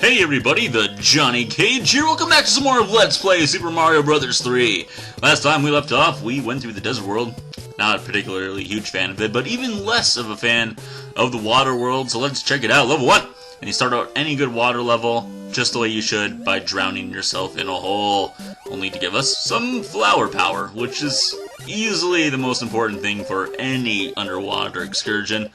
Hey everybody, the Johnny Cage here. Welcome back to some more of Let's Play Super Mario Bros. 3. Last time we left off, we went through the desert world. Not a particularly huge fan of it, but even less of a fan of the water world, so let's check it out. Level 1! And you start out any good water level, just the way you should, by drowning yourself in a hole. Only to give us some flower power, which is easily the most important thing for any underwater excursion.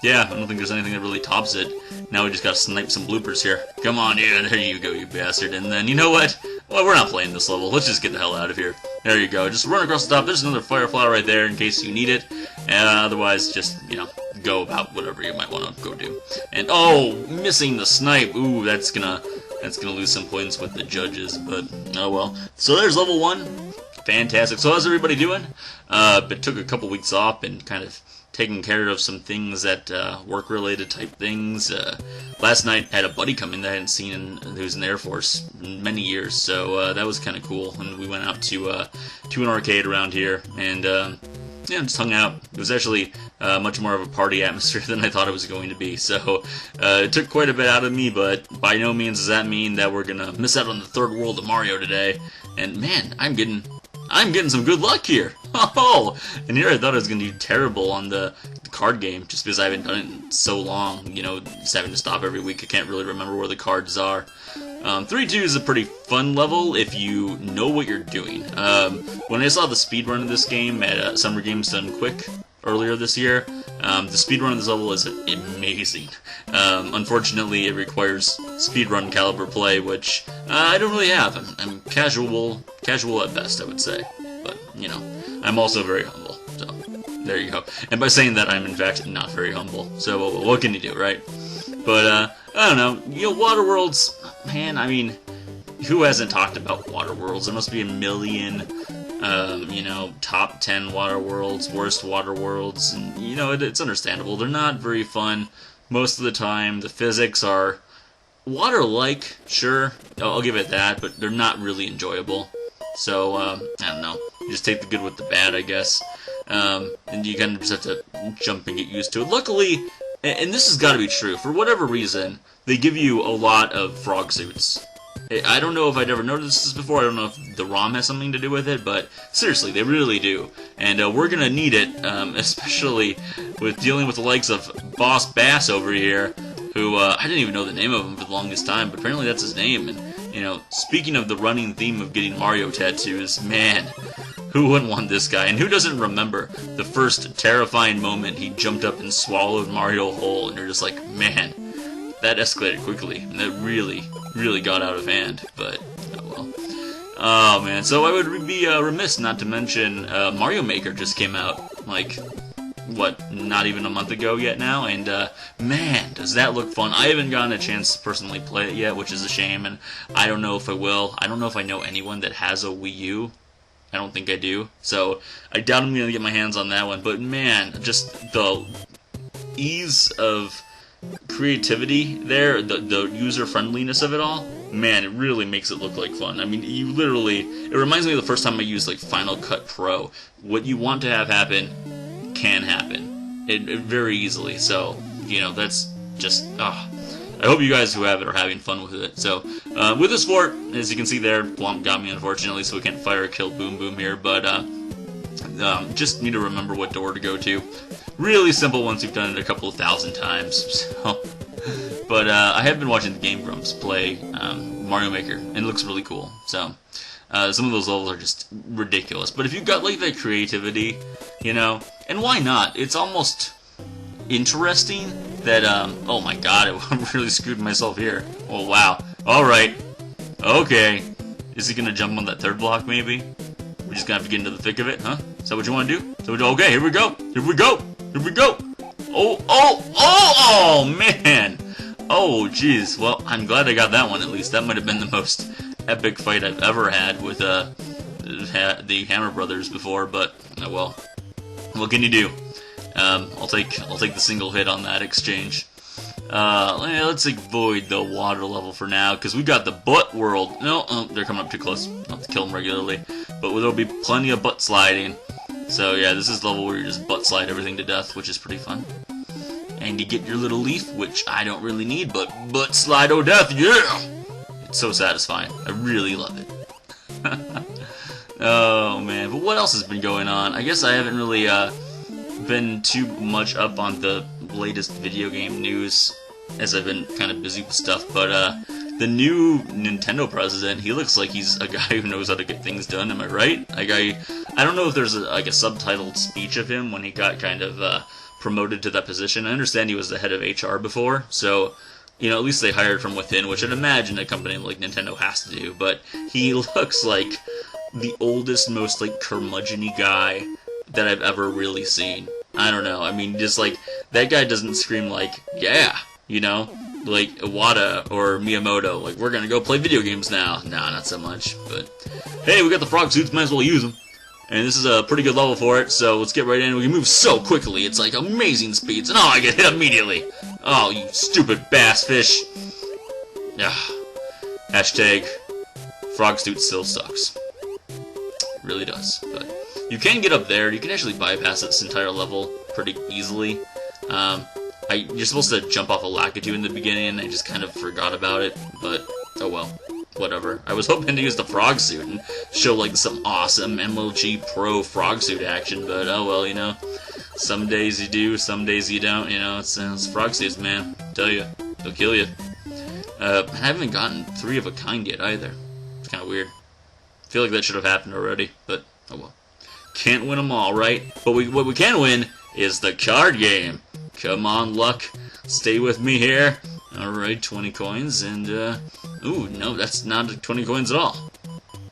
Yeah, I don't think there's anything that really tops it. Now we just gotta snipe some bloopers here. Come on, yeah, there you go, you bastard. And then, you know what? Well, we're not playing this level. Let's just get the hell out of here. There you go. Just run across the top. There's another fire flower right there in case you need it. Otherwise, just, you know, go about whatever you might want to go do. And, oh, missing the snipe. Ooh, that's gonna lose some points with the judges, but, oh well. So there's level 1. Fantastic. So how's everybody doing? But took a couple weeks off and kind of taking care of some things that work-related type things. Last night I had a buddy come in that I hadn't seen who was in the Air Force in many years, so that was kind of cool. And we went out to an arcade around here, and yeah, just hung out. It was actually much more of a party atmosphere than I thought it was going to be. So it took quite a bit out of me, but by no means does that mean that we're gonna miss out on the third world of Mario today. And man, I'm getting some good luck here. Oh, and here I thought I was going to do terrible on the card game just because I haven't done it in so long. You know, just having to stop every week. I can't really remember where the cards are. 3-2 is a pretty fun level if you know what you're doing. When I saw the speedrun of this game at Summer Games Done Quick earlier this year, the speedrun of this level is amazing. Unfortunately, it requires speedrun caliber play, which I don't really have. I'm casual at best, I would say. But, you know, I'm also very humble, so there you go. And by saying that, I'm in fact not very humble, so what can you do, right? But, I don't know, you know, water worlds, man, I mean, who hasn't talked about water worlds? There must be a million, you know, top 10 water worlds, worst water worlds, and, you know, it's understandable. They're not very fun most of the time. The physics are water-like, sure, I'll give it that, but they're not really enjoyable. So, I don't know, you just take the good with the bad, I guess, and you kind of just have to jump and get used to it. Luckily, and this has got to be true, for whatever reason, they give you a lot of frog suits. I don't know if I'd ever noticed this before, I don't know if the ROM has something to do with it, but seriously, they really do. And we're going to need it, especially with dealing with the likes of Boss Bass over here, who, I didn't even know the name of him for the longest time, but apparently that's his name. And, you know, speaking of the running theme of getting Mario tattoos, man, who wouldn't want this guy? And who doesn't remember the first terrifying moment he jumped up and swallowed Mario whole, and you're just like, man, that escalated quickly, and that really got out of hand, but, oh well. Oh man, so I would be remiss not to mention Mario Maker just came out, like, what, not even a month ago yet now, and man, does that look fun. I haven't gotten a chance to personally play it yet, which is a shame, and I don't know if I will. I don't know if I know anyone that has a Wii U. I don't think I do, so I doubt I'm going to get my hands on that one, but man, just the ease of creativity there, the user-friendliness of it all, man, it really makes it look like fun. I mean, you literally, it reminds me of the first time I used, like, Final Cut Pro. What you want to have happen can happen. It very easily, so, you know, that's just, I hope you guys who have it are having fun with it. So, with this fort, as you can see there, Blomp got me, unfortunately, so we can't fire or kill Boom Boom here, but, just need to remember what door to go to. Really simple once you've done it a couple of thousand times, so. But, I have been watching the Game Grumps play, Mario Maker, and it looks really cool, so. Some of those levels are just ridiculous, but if you've got, like, that creativity, you know, and why not? It's almost interesting that, oh my god, I really screwed myself here. Oh, wow. Alright. Okay. Is he gonna jump on that third block, maybe? We're just gonna have to get into the thick of it, huh? Is that what you want to do? Okay, here we go. Here we go. Here we go. Oh, man. Oh, jeez. Well, I'm glad I got that one, at least. That might have been the most epic fight I've ever had with, the Hammer Brothers before, but, oh well. What can you do? I'll take the single hit on that exchange. Let's avoid the water level for now, because we got the butt world. No, they're coming up too close. I'll have to kill them regularly. But there'll be plenty of butt sliding. So yeah, this is the level where you just butt slide everything to death, which is pretty fun. and you get your little leaf, which I don't really need, but Slido Death, yeah! It's so satisfying. I really love it. Oh, man. But what else has been going on? I guess I haven't really been too much up on the latest video game news, as I've been kind of busy with stuff, but the new Nintendo president, he looks like he's a guy who knows how to get things done, am I right? Like, I don't know if there's a subtitled speech of him when he got kind of promoted to that position. I understand he was the head of HR before, so, you know, at least they hired from within, which I'd imagine a company like Nintendo has to do, but he looks like the oldest, most, like, curmudgeon-y guy that I've ever really seen. I don't know, I mean, just, like, that guy doesn't scream, like, yeah, you know? Like, Iwata or Miyamoto, like, we're gonna go play video games now. Nah, not so much, but, hey, we got the frog suits, might as well use them. And this is a pretty good level for it, so let's get right in. We can move so quickly, it's like amazing speeds, and oh, I get hit immediately. Oh, you stupid bass fish. Hashtag frog suit still sucks. Really does, but you can get up there. You can actually bypass this entire level pretty easily. You're supposed to jump off a Lakitu in the beginning, and I just kind of forgot about it, but oh well, whatever. I was hoping to use the frog suit and show like some awesome MLG Pro frog suit action, but oh well, you know. Some days you do, some days you don't, you know, it's frog suits, man. I tell you, they'll kill you. I haven't gotten 3 of a kind yet, either. It's kind of weird. I feel like that should have happened already, but oh well. Can't win them all, right? But what we can win is the card game. Come on, luck. Stay with me here. Alright, 20 coins, and, ooh, no, that's not 20 coins at all.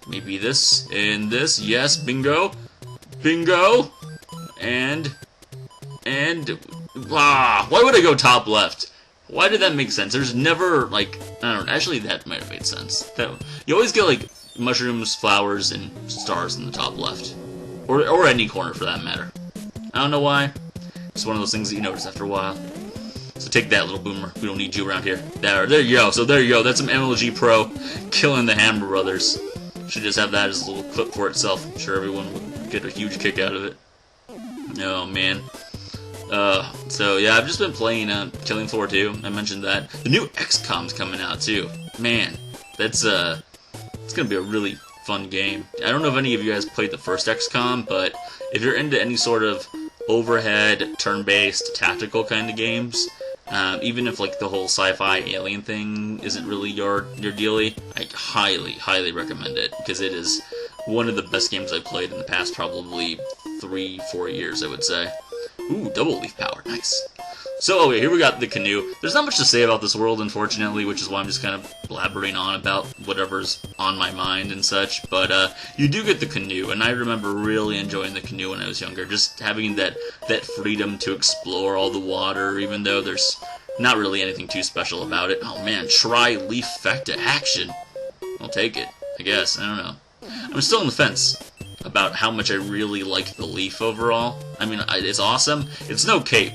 Maybe this, and this, yes, bingo. Bingo! And, why would I go top left? Why did that make sense? There's never, like, I don't know, actually that might have made sense. You always get, like, mushrooms, flowers, and stars in the top left. Or any corner, for that matter. I don't know why. It's one of those things that you notice after a while. So take that, little boomer. We don't need you around here. There you go. So there you go. That's some MLG Pro killing the Hammer Brothers. Should just have that as a little clip for itself. I'm sure everyone would get a huge kick out of it. Oh, man. So, yeah, I've just been playing Killing Floor 2. I mentioned that. The new XCOM's coming out, too. Man, that's, it's gonna be a really fun game. I don't know if any of you guys played the first XCOM, but if you're into any sort of overhead, turn-based, tactical kind of games, even if like the whole sci-fi alien thing isn't really your dealie, I highly recommend it, because it is one of the best games I've played in the past probably 3-4 years, I would say. Ooh, double leaf power, nice. So, okay, here we got the canoe. There's not much to say about this world, unfortunately, which is why I'm just kind of blabbering on about whatever's on my mind and such, but you do get the canoe, and I remember really enjoying the canoe when I was younger, just having that freedom to explore all the water, even though there's not really anything too special about it. Oh man, try leaf fecta action. I'll take it, I guess, I don't know. I'm still on the fence about how much I really like the leaf overall. I mean, it's awesome. It's no cape.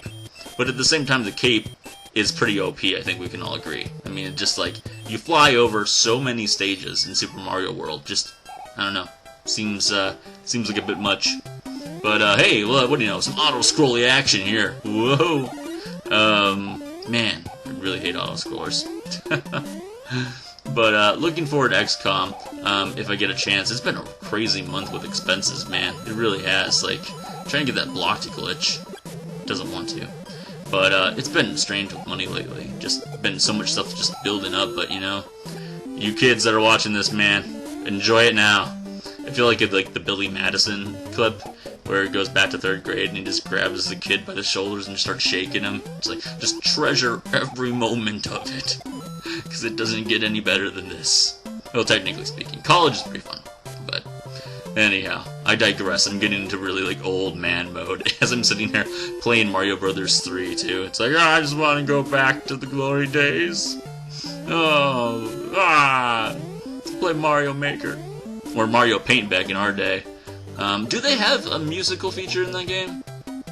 But at the same time, the cape is pretty OP, I think we can all agree. I mean, just like, you fly over so many stages in Super Mario World, just, I don't know, seems like a bit much. But, hey, well, what do you know, some auto-scrolly action here. Whoa! Man, I really hate auto-scrollers. But, looking forward to XCOM, if I get a chance. It's been a crazy month with expenses, man. It really has, like, trying to get that block to glitch. Doesn't want to. But, it's been strange with money lately. Just been so much stuff just building up, but, you know, you kids that are watching this, man, enjoy it now. I feel like it's like the Billy Madison clip, where he goes back to 3rd grade and he just grabs the kid by the shoulders and just starts shaking him. It's like, just treasure every moment of it, because it doesn't get any better than this. Well, technically speaking, college is pretty fun, but anyhow, I digress. I'm getting into really, like, old man mode as I'm sitting here playing Mario Brothers 3, too. It's like, I just want to go back to the glory days. Let's play Mario Maker. Or Mario Paint back in our day. Do they have a musical feature in that game?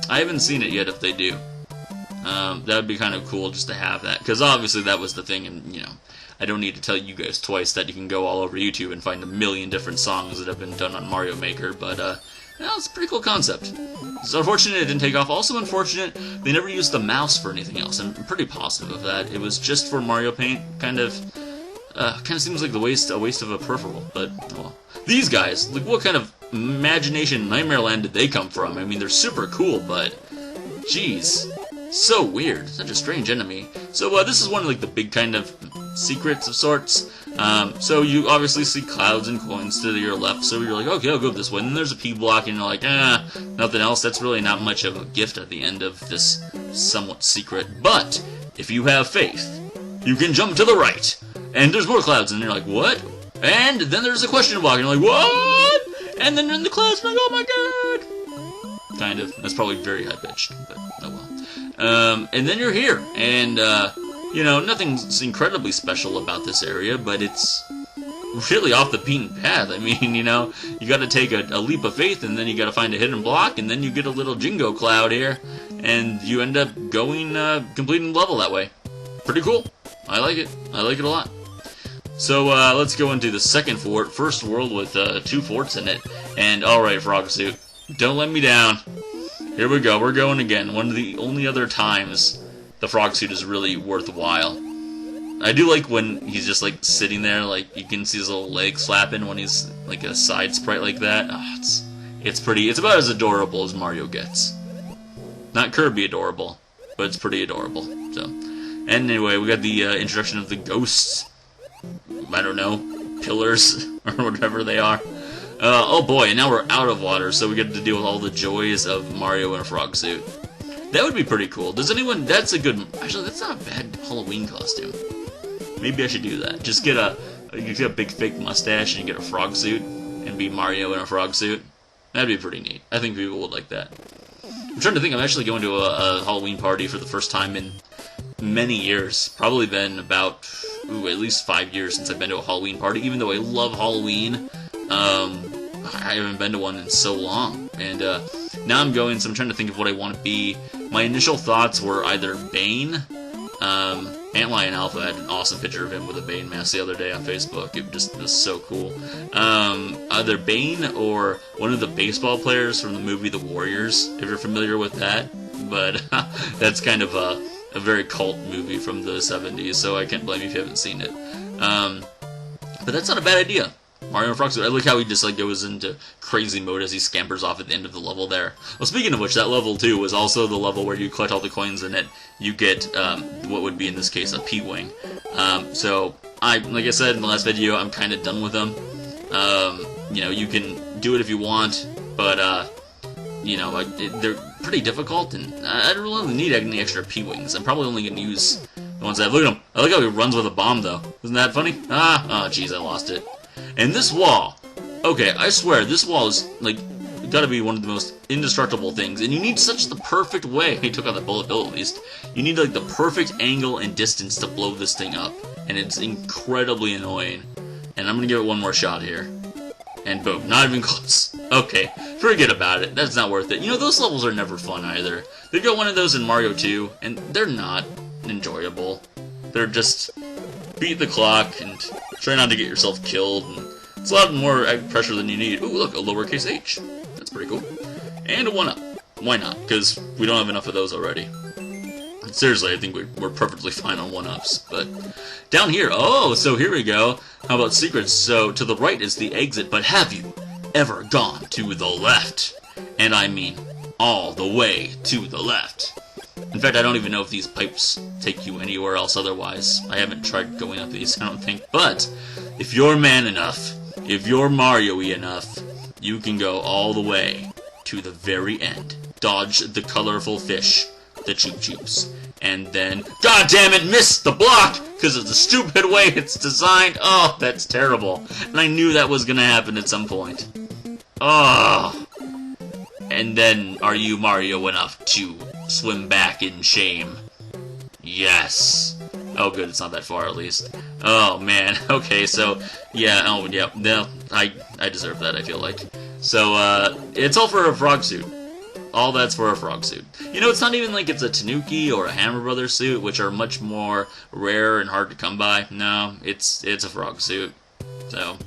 I haven't seen it yet if they do. That would be kind of cool just to have that, because obviously that was the thing, and, you know, I don't need to tell you guys twice that you can go all over YouTube and find a million different songs that have been done on Mario Maker, but, Well, it's a pretty cool concept. It's unfortunate it didn't take off. Also unfortunate they never used the mouse for anything else. I'm pretty positive of that. It was just for Mario Paint. Kind of seems like a waste of a peripheral. But well, these guys, like, what kind of imagination nightmare land did they come from? I mean, they're super cool, but jeez, so weird. Such a strange enemy. So this is one of like the big kind of secrets of sorts. So you obviously see clouds and coins to your left, so you're like, okay, I'll go this way. And then there's a P block, and you're like, nothing else. That's really not much of a gift at the end of this somewhat secret. But if you have faith, you can jump to the right, and there's more clouds, and you're like, what? And then there's a question block, and you're like, what? And then in the clouds, you're like, oh my god! Kind of. That's probably very high-pitched, but oh well. And then you're here, and, you know, nothing's incredibly special about this area, but it's really off the beaten path. I mean, you know, you gotta take a leap of faith, and then you gotta find a hidden block, and then you get a little Jingo cloud here, and you end up going, completing the level that way. Pretty cool. I like it. I like it a lot. So, let's go into the second fort, first world with, 2 forts in it, and alright, Frog Suit, don't let me down. Here we go, we're going again. One of the only other times the Frog Suit is really worthwhile. I do like when he's just, like, sitting there, like, you can see his little legs flapping when he's, like, a side sprite like that. Oh, it's pretty, it's about as adorable as Mario gets. Not Kirby adorable, but it's pretty adorable, so. And anyway, we got the, introduction of the ghosts. I don't know, pillars, or whatever they are. Oh boy, and now we're out of water, so we get to deal with all the joys of Mario in a frog suit. That would be pretty cool. Does anyone... That's a good... Actually, that's not a bad Halloween costume. Maybe I should do that. Just get you get a big fake mustache and you get a frog suit, and be Mario in a frog suit. That'd be pretty neat. I think people would like that. I'm trying to think, I'm actually going to a Halloween party for the first time in many years. Probably been about, at least 5 years since I've been to a Halloween party, even though I love Halloween. I haven't been to one in so long, and now I'm going, so I'm trying to think of what I want to be. My initial thoughts were either Bane. Antlion Alpha had an awesome picture of him with a Bane mask the other day on Facebook. It just was so cool. Either Bane or one of the baseball players from the movie The Warriors, if you're familiar with that. But that's kind of a very cult movie from the 70s, so I can't blame you if you haven't seen it. But that's not a bad idea. Mario Frog Suit. I like how he just like goes into crazy mode as he scampers off at the end of the level there. Well, speaking of which, that level 2 was also the level where you collect all the coins in it. You get what would be in this case a P-Wing. So like I said in the last video, I'm kind of done with them. You know, you can do it if you want, but you know, they're pretty difficult, and I don't really need any extra P-Wings. I'm probably only going to use the ones I have. Look at him. I like how he runs with a bomb, though. Isn't that funny? Oh, jeez, I lost it. And this wall, okay, I swear, this wall is, like, gotta be one of the most indestructible things, and you need such the perfect way. He took out the bullet bill, at least. You need, like, the perfect angle and distance to blow this thing up, and it's incredibly annoying. And I'm gonna give it one more shot here. And boom, not even close. Okay, forget about it. That's not worth it. You know, those levels are never fun either. They've got one of those in Mario 2, and they're not enjoyable. They're just beat the clock and try not to get yourself killed. And it's a lot more pressure than you need. Ooh, look, a lowercase h. That's pretty cool. And a 1-up. Why not? Because we don't have enough of those already. Seriously, I think we're perfectly fine on 1-ups. But down here, oh, so here we go. How about secrets? So to the right is the exit, but have you ever gone to the left? And I mean all the way to the left. In fact, I don't even know if these pipes take you anywhere else otherwise. I haven't tried going up these, I don't think. But if you're man enough, if you're Mario-y enough, you can go all the way to the very end. Dodge the colorful fish, the Choop Choops. And then, god damn it, miss the block! Because of the stupid way it's designed. Oh, that's terrible. And I knew that was going to happen at some point. Oh. And then, are you Mario enough to swim back in shame? Yes. Oh, good, it's not that far, at least. Oh, man. Okay, so, yeah, oh, yeah, no, I deserve that, I feel like. So, it's all for a frog suit. All that's for a frog suit. You know, it's not even like it's a Tanuki or a Hammer Brothers suit, which are much more rare and hard to come by. No, it's a frog suit. So,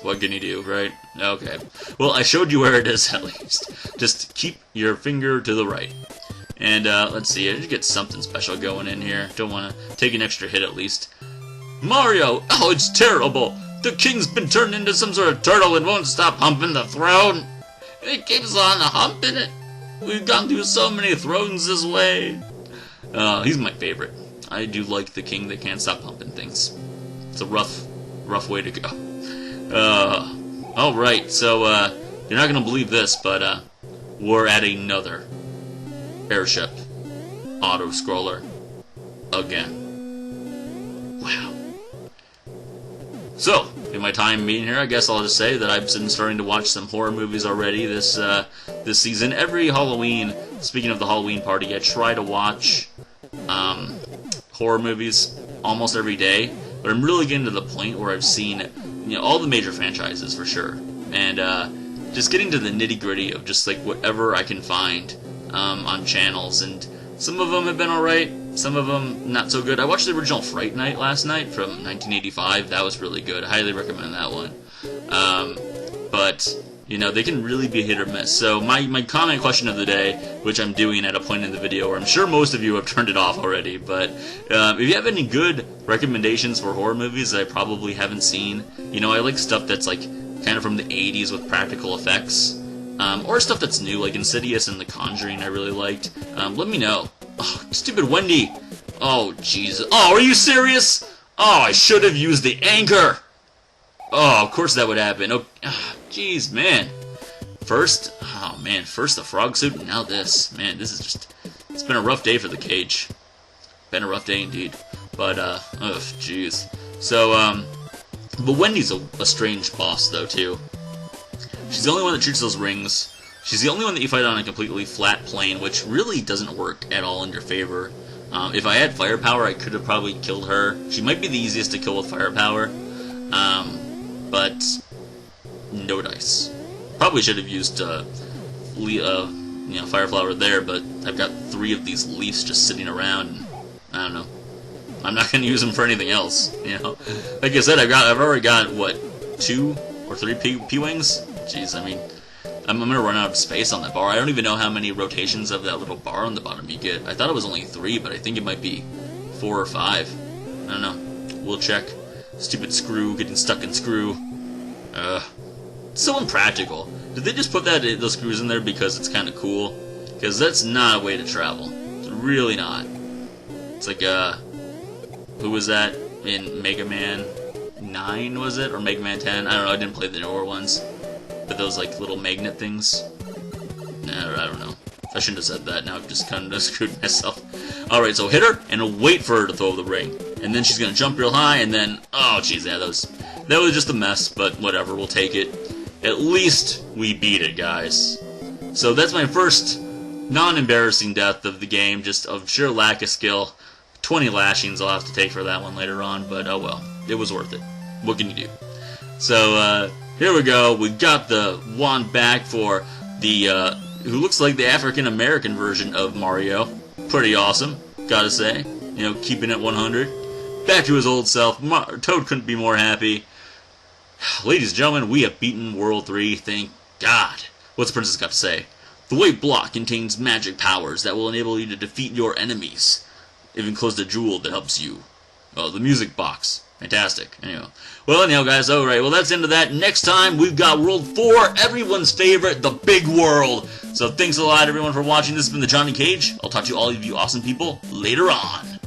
What can you do, right? Okay. Well, I showed you where it is, at least. Just keep your finger to the right. And, let's see, I did get something special going in here. Don't want to take an extra hit, at least. Mario! Oh, it's terrible! The king's been turned into some sort of turtle and won't stop humping the throne! It keeps on humping it! We've gone through so many thrones this way! He's my favorite. I do like the king that can't stop humping things. It's a rough way to go. Alright, so, you're not gonna believe this, but, we're at another airship auto-scroller again. Wow. So, in my time being here, I guess I'll just say that I've been starting to watch some horror movies already this season. Every Halloween, speaking of the Halloween party, I try to watch horror movies almost every day, but I'm really getting to the point where I've seen, you know, all the major franchises for sure, and just getting to the nitty-gritty of just like whatever I can find on channels, and some of them have been alright, some of them not so good. I watched the original Fright Night last night from 1985. That was really good. I highly recommend that one. But, you know, they can really be hit or miss. So my comment question of the day, which I'm doing at a point in the video where I'm sure most of you have turned it off already, but if you have any good recommendations for horror movies that I probably haven't seen, you know, I like stuff that's like kind of from the 80s with practical effects. Or stuff that's new, like Insidious and The Conjuring I really liked. Let me know. Oh, stupid Wendy! Oh, Jesus. Oh, are you serious? Oh, I should have used the anchor! Oh, of course that would happen. Oh, jeez, man. First the frog suit, and now this. Man, this is just... It's been a rough day for the cage. Been a rough day indeed. But, jeez. So, but Wendy's a strange boss, though, too. She's the only one that shoots those rings. She's the only one that you fight on a completely flat plane, which really doesn't work at all in your favor. If I had firepower, I could have probably killed her. She might be the easiest to kill with firepower, but no dice. Probably should have used, fire flower there, but I've got 3 of these leaves just sitting around. And I don't know. I'm not going to use them for anything else. You know, like I said, I've already got what, 2 or 3 P-wings. Jeez, I mean, I'm gonna run out of space on that bar. I don't even know how many rotations of that little bar on the bottom you get. I thought it was only 3, but I think it might be 4 or 5. I don't know. We'll check. Stupid screw, getting stuck in screw. So impractical. Did they just put those screws in there because it's kind of cool? Because that's not a way to travel. It's really not. It's like, who was that in Mega Man 9, was it? Or Mega Man 10? I don't know, I didn't play the newer ones. But those, like, little magnet things? Nah, I don't know. I shouldn't have said that. Now I've just kind of screwed myself. Alright, so hit her, and wait for her to throw the ring. And then she's gonna jump real high, and then... Oh, jeez, yeah, that was just a mess, but whatever, we'll take it. At least we beat it, guys. So that's my first non-embarrassing death of the game, just of sheer lack of skill. 20 lashings I'll have to take for that one later on, but oh well. It was worth it. What can you do? So, here we go. We got the wand back for the, who looks like the African-American version of Mario. Pretty awesome, gotta say. You know, keeping it 100. Back to his old self. Toad couldn't be more happy. Ladies and gentlemen, we have beaten World 3, thank God. What's the princess got to say? The white block contains magic powers that will enable you to defeat your enemies. It enclosed a jewel that helps you. Oh, the music box. Fantastic. Anyway. Well, anyhow, guys, alright. Well, that's the end of that. Next time, we've got World 4, everyone's favorite, the big world. So thanks a lot, everyone, for watching. This has been the Johnny Cage. I'll talk to all of you awesome people later on.